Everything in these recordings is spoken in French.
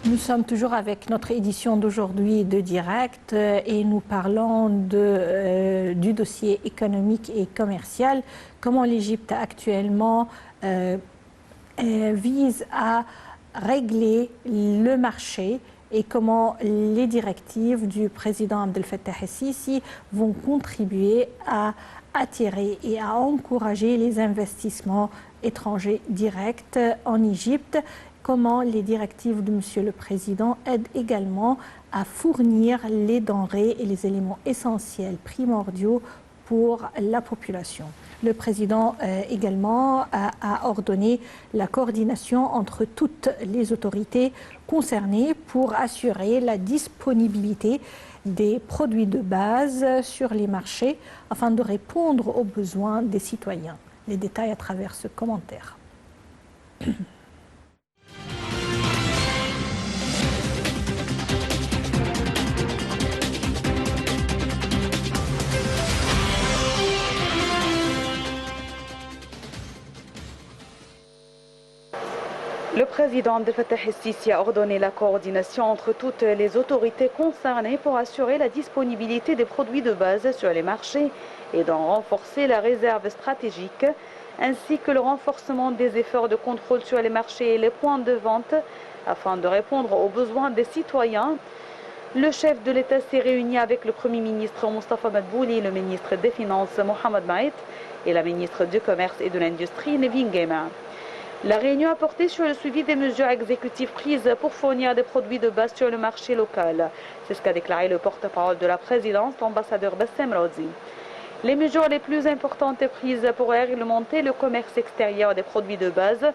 Nous sommes toujours avec notre édition d'aujourd'hui de Direct et nous parlons du dossier économique et commercial, comment l'Égypte actuellement vise à régler le marché et comment les directives du président Abdel Fattah el-Sisi vont contribuer à attirer et à encourager les investissements étrangers directs en Égypte. Comment les directives de Monsieur le Président aident également à fournir les denrées et les éléments essentiels, primordiaux pour la population. Le Président également a ordonné la coordination entre toutes les autorités concernées pour assurer la disponibilité des produits de base sur les marchés afin de répondre aux besoins des citoyens. Les détails à travers ce commentaire. Le président Abdel Fattah el-Sisi a ordonné la coordination entre toutes les autorités concernées pour assurer la disponibilité des produits de base sur les marchés et d'en renforcer la réserve stratégique, ainsi que le renforcement des efforts de contrôle sur les marchés et les points de vente afin de répondre aux besoins des citoyens. Le chef de l'État s'est réuni avec le Premier ministre Moustapha Madbouli, le ministre des Finances Mohamed Maït et la ministre du Commerce et de l'Industrie Nevin Gaima. La réunion a porté sur le suivi des mesures exécutives prises pour fournir des produits de base sur le marché local. C'est ce qu'a déclaré le porte-parole de la présidence, l'ambassadeur Bassem Raoudi. Les mesures les plus importantes prises pour réglementer le commerce extérieur des produits de base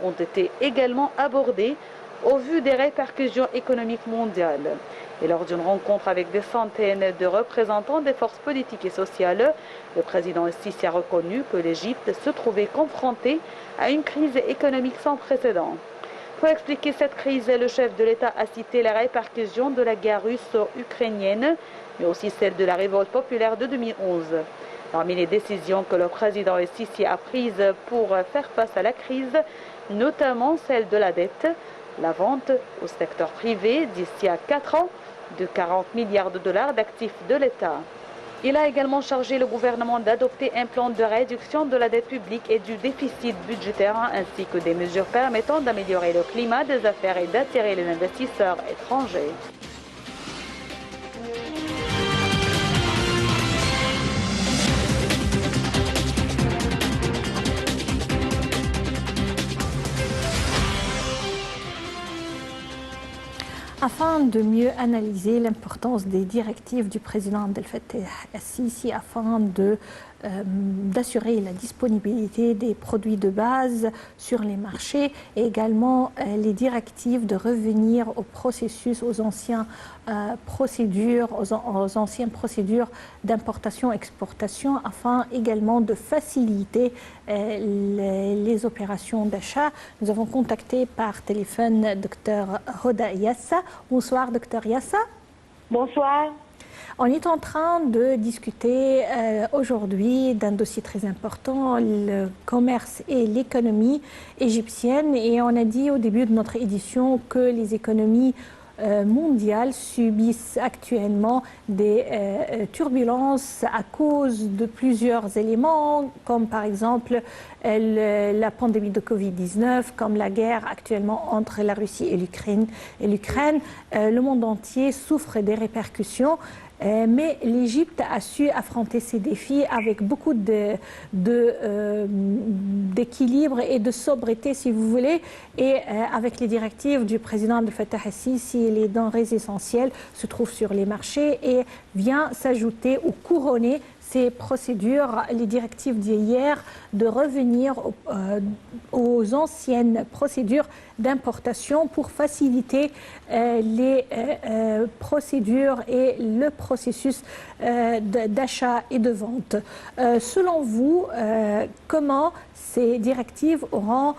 ont été également abordées au vu des répercussions économiques mondiales. Et lors d'une rencontre avec des centaines de représentants des forces politiques et sociales, le président el-Sisi a reconnu que l'Égypte se trouvait confrontée à une crise économique sans précédent. Pour expliquer cette crise, le chef de l'État a cité les répercussions de la guerre russo-ukrainienne, mais aussi celle de la révolte populaire de 2011. Parmi les décisions que le président el-Sisi a prises pour faire face à la crise, notamment celle de la dette, la vente au secteur privé d'ici à 4 ans de 40 milliards de dollars d'actifs de l'État. Il a également chargé le gouvernement d'adopter un plan de réduction de la dette publique et du déficit budgétaire, ainsi que des mesures permettant d'améliorer le climat des affaires et d'attirer les investisseurs étrangers. Afin de mieux analyser l'importance des directives du président Abdel Fattah el-Sisi afin d'assurer la disponibilité des produits de base sur les marchés et également les directives de revenir au processus, aux anciennes procédures d'importation-exportation afin également de faciliter les opérations d'achat. Nous avons contacté par téléphone Dr Hoda Yassa. Bonsoir Dr Yassa. Bonsoir. On est en train de discuter aujourd'hui d'un dossier très important, le commerce et l'économie égyptienne. Et on a dit au début de notre édition que les économies mondiales subissent actuellement des turbulences à cause de plusieurs éléments, comme par exemple la pandémie de Covid-19, comme la guerre actuellement entre la Russie et l'Ukraine. Le monde entier souffre des répercussions. Mais l'Égypte a su affronter ces défis avec beaucoup d'équilibre et de sobriété, si vous voulez. Et avec les directives du président Abdel Fattah el-Sisi, les denrées essentielles se trouvent sur les marchés et vient s'ajouter ou couronner ces procédures, les directives d'hier, de revenir aux anciennes procédures d'importation pour faciliter les procédures et le processus d'achat et de vente. Selon vous, comment ces directives auront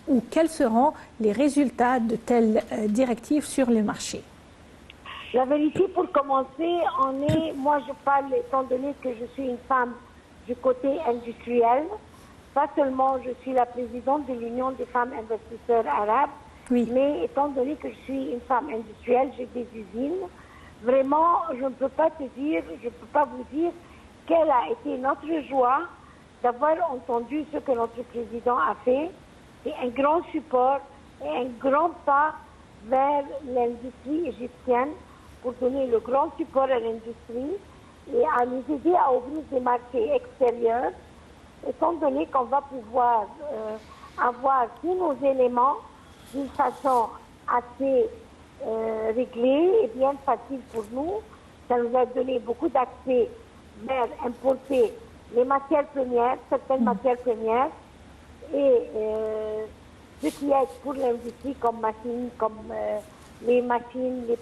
ou quels seront les résultats de telles directives sur le marché? La vérité, pour commencer, moi je parle étant donné que je suis une femme du côté industriel. Pas seulement je suis la présidente de l'Union des femmes investisseurs arabes, Oui. Mais étant donné que je suis une femme industrielle, j'ai des usines, vraiment, je ne peux pas te dire, je ne peux pas vous dire quelle a été notre joie d'avoir entendu ce que notre président a fait. C'est un grand support et un grand pas vers l'industrie égyptienne pour donner le grand support à l'industrie et à nous aider à ouvrir des marchés extérieurs, étant donné qu'on va pouvoir avoir tous nos éléments d'une façon assez réglée et bien facile pour nous. Ça nous a donné beaucoup d'accès vers importer les matières premières, certaines matières premières, et ce qui est pour l'industrie comme machines, comme les machines, les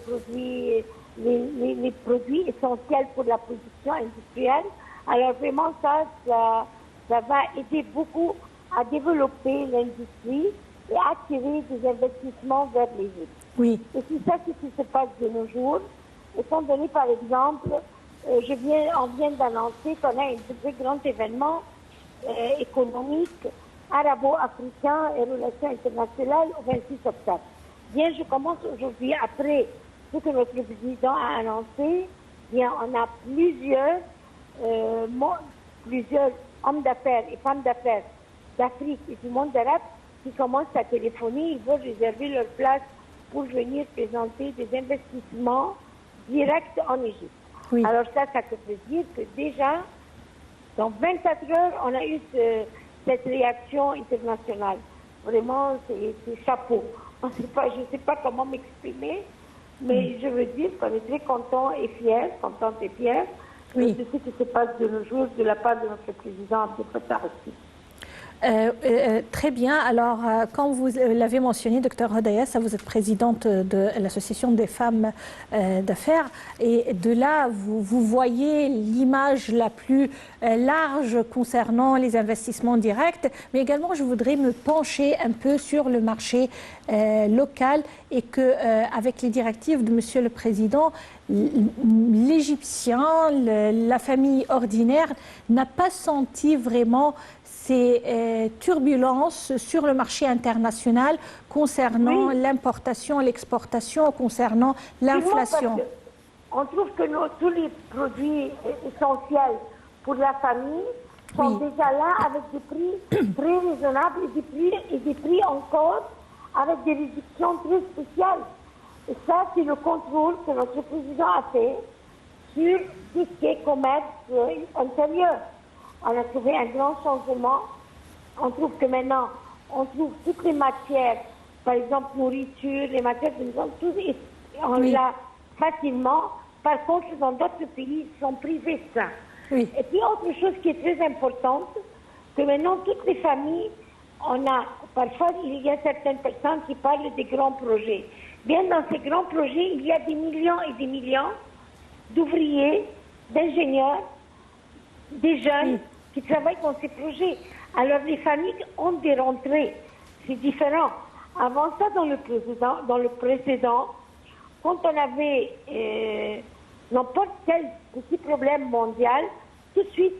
produits essentiels pour la production industrielle. Alors vraiment ça va aider beaucoup à développer l'industrie et attirer des investissements vers l'Égypte. Oui. Et c'est ça qui se passe de nos jours. Étant donné, par exemple, on vient d'annoncer qu'on a un très grand événement économique arabo-africain et relations internationales au 26 octobre. Bien, je commence aujourd'hui, après ce que notre président a annoncé, bien, on a plusieurs hommes d'affaires et femmes d'affaires d'Afrique et du monde arabe qui commencent à téléphoner. Ils veulent réserver leur place pour venir présenter des investissements directs en Égypte. Oui. Alors ça veut dire que déjà, dans 24 heures, on a eu cette réaction internationale. Vraiment, c'est chapeau. Je ne sais pas comment m'exprimer, mais je veux dire qu'on est très contents et fiers, contentes et fiers de ce qui se passe de nos jours de la part de notre président Abdel Fattah al-Sisi. Très bien. Alors, comme vous l'avez mentionné, Dr Hodayessa, vous êtes présidente de l'Association des femmes d'affaires. Et de là, vous voyez l'image la plus large concernant les investissements directs. Mais également, je voudrais me pencher un peu sur le marché local et qu'avec les directives de Monsieur le Président, l'Égyptien, la famille ordinaire n'a pas senti vraiment ces turbulences sur le marché international concernant l'importation, l'exportation, concernant l'inflation. On trouve que tous les produits essentiels pour la famille sont déjà là avec des prix très raisonnables et des prix encore avec des réductions très spéciales. Et ça, c'est le contrôle que notre président a fait sur tout ce qui est commerce intérieur. On a trouvé un grand changement. On trouve que maintenant, on trouve toutes les matières, par exemple nourriture, les matières de maison, tout, on l'a facilement. Par contre, dans d'autres pays, ils sont privés de ça. Oui. Et puis, autre chose qui est très importante, que maintenant, toutes les familles, parfois, il y a certaines personnes qui parlent des grands projets. Bien, dans ces grands projets, il y a des millions et des millions d'ouvriers, d'ingénieurs, des jeunes qui travaillent dans ces projets. Alors les familles ont des rentrées, c'est différent. Avant ça, dans le précédent, quand on avait n'importe quel petit problème mondial, tout de suite,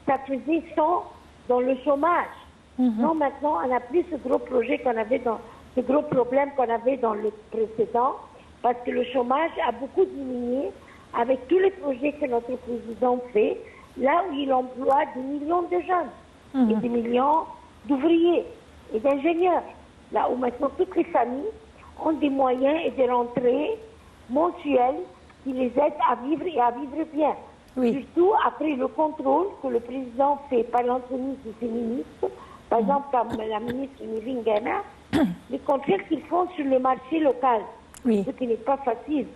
ça faisait son dans le chômage. Non, maintenant, on n'a plus ce gros projet qu'on avait ce gros problème qu'on avait dans le précédent, parce que le chômage a beaucoup diminué avec tous les projets que notre président fait. Là où il emploie des millions de jeunes et des millions d'ouvriers et d'ingénieurs. Là où maintenant toutes les familles ont des moyens et des rentrées mensuelles qui les aident à vivre et à vivre bien. Oui. Surtout après le contrôle que le président fait par l'entremise de ses ministres, par exemple comme la ministre Nivingana, les contrôles qu'ils font sur le marché local, ce qui n'est pas facile.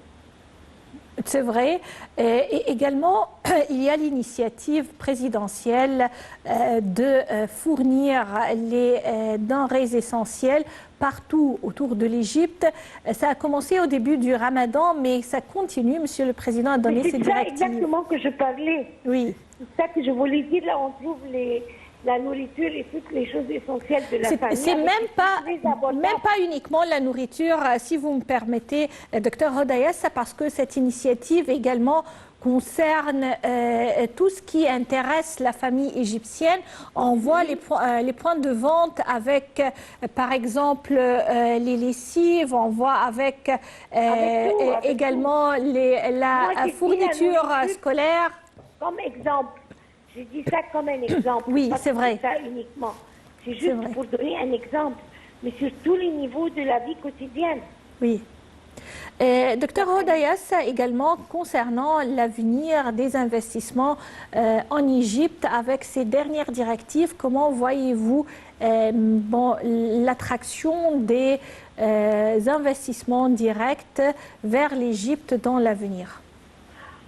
C'est vrai. Et également, il y a l'initiative présidentielle de fournir les denrées essentielles partout autour de l'Égypte. Ça a commencé au début du Ramadan, mais ça continue. Monsieur le Président a donné ses directives. C'est exactement que je parlais. Oui. C'est ça que je voulais dire. Là, on trouve la nourriture et toutes les choses essentielles de la famille. C'est même pas uniquement la nourriture, si vous me permettez, Dr Hodayessa, parce que cette initiative également concerne tout ce qui intéresse la famille égyptienne. On voit les points de vente avec, par exemple, les lessives, on voit avec également la fourniture scolaire. Comme exemple, je dis ça comme un exemple. Oui, c'est vrai. Ça uniquement. C'est juste pour donner un exemple, mais sur tous les niveaux de la vie quotidienne. Oui. Docteur Hodayas, également concernant l'avenir des investissements en Égypte, avec ces dernières directives, comment voyez-vous l'attraction des investissements directs vers l'Égypte dans l'avenir?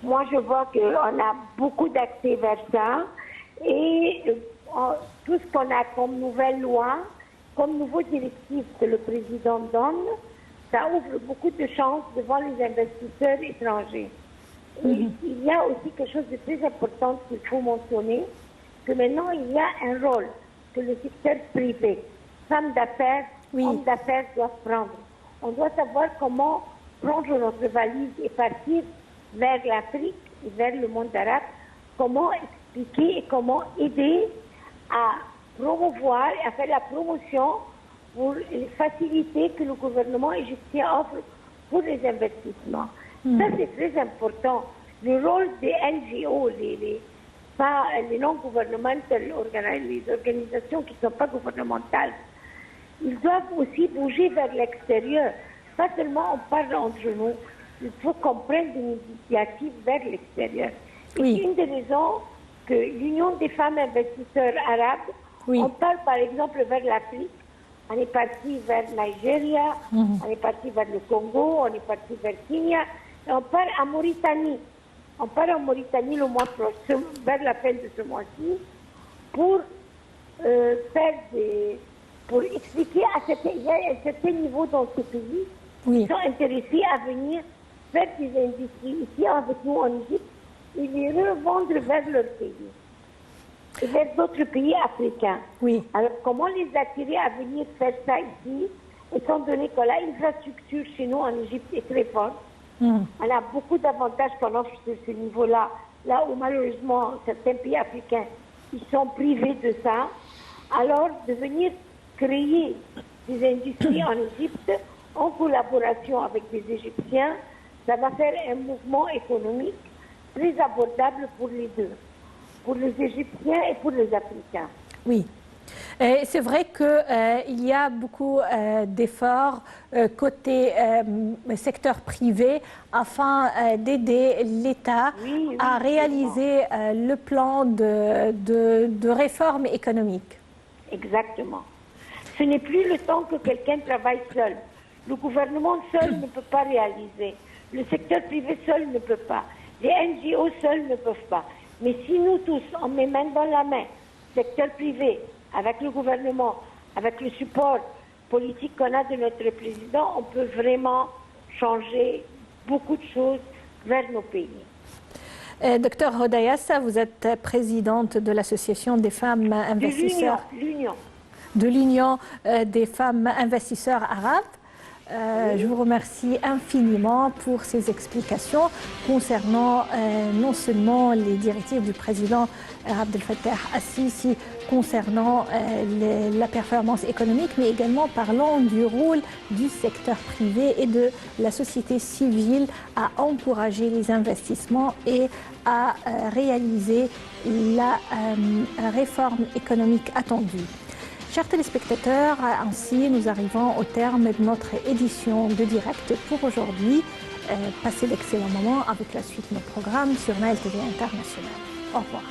Moi, je vois qu'on a beaucoup d'accès vers ça et tout ce qu'on a comme nouvelle loi, comme nouveau directive que le président donne, ça ouvre beaucoup de chances devant les investisseurs étrangers. Et il y a aussi quelque chose de très important qu'il faut mentionner, que maintenant il y a un rôle que le secteur privé, femmes d'affaires, hommes d'affaires doivent prendre. On doit savoir comment prendre notre valise et partir vers l'Afrique et vers le monde arabe, comment expliquer et comment aider à promouvoir et à faire la promotion pour les facilités que le gouvernement égyptien offre pour les investissements. Ça, c'est très important. Le rôle des NGO, les non-gouvernementales, les organisations qui ne sont pas gouvernementales, ils doivent aussi bouger vers l'extérieur. Pas seulement on parle entre nous, il faut qu'on prenne des initiatives vers l'extérieur. C'est une des raisons que l'Union des femmes investisseurs arabes, on parle par exemple vers l'Afrique, on est parti vers Nigeria, on est parti vers le Congo, on est parti vers Kenya, et on part en Mauritanie. On part en Mauritanie le mois prochain, vers la fin de ce mois-ci, pour pour expliquer il y a un certain niveau dans ce pays qui sont intéressés à venir faire des industries ici avec nous en Égypte et les revendre vers leur pays et vers d'autres pays africains. Alors, comment les attirer à venir faire ça ici, étant donné que l'infrastructure chez nous en Égypte est très forte. On a beaucoup d'avantages qu'on offre sur ce niveau-là, là où malheureusement certains pays africains ils sont privés de ça. Alors, de venir créer des industries en Égypte en collaboration avec des Égyptiens, ça va faire un mouvement économique très abordable pour les deux, pour les Égyptiens et pour les Africains. Oui. C'est vrai qu'il y a beaucoup d'efforts côté secteur privé afin d'aider l'État à réaliser le plan de réforme économique. Exactement. Ce n'est plus le temps que quelqu'un travaille seul. Le gouvernement seul ne peut pas réaliser. Le secteur privé seul ne peut pas. Les NGO seuls ne peuvent pas. Mais si nous tous, on met main dans la main, secteur privé, avec le gouvernement, avec le support politique qu'on a de notre président, on peut vraiment changer beaucoup de choses vers nos pays. Docteur Hodayas, vous êtes présidente de l'Association des femmes investisseurs. De l'Union des femmes investisseurs arabes. Je vous remercie infiniment pour ces explications concernant non seulement les directives du président Abdel Fattah al-Sisi concernant la performance économique, mais également parlant du rôle du secteur privé et de la société civile à encourager les investissements et à réaliser la réforme économique attendue. Chers téléspectateurs, ainsi nous arrivons au terme de notre édition de direct pour aujourd'hui. Passez d'excellents moments avec la suite de nos programmes sur Nile TV International. Au revoir.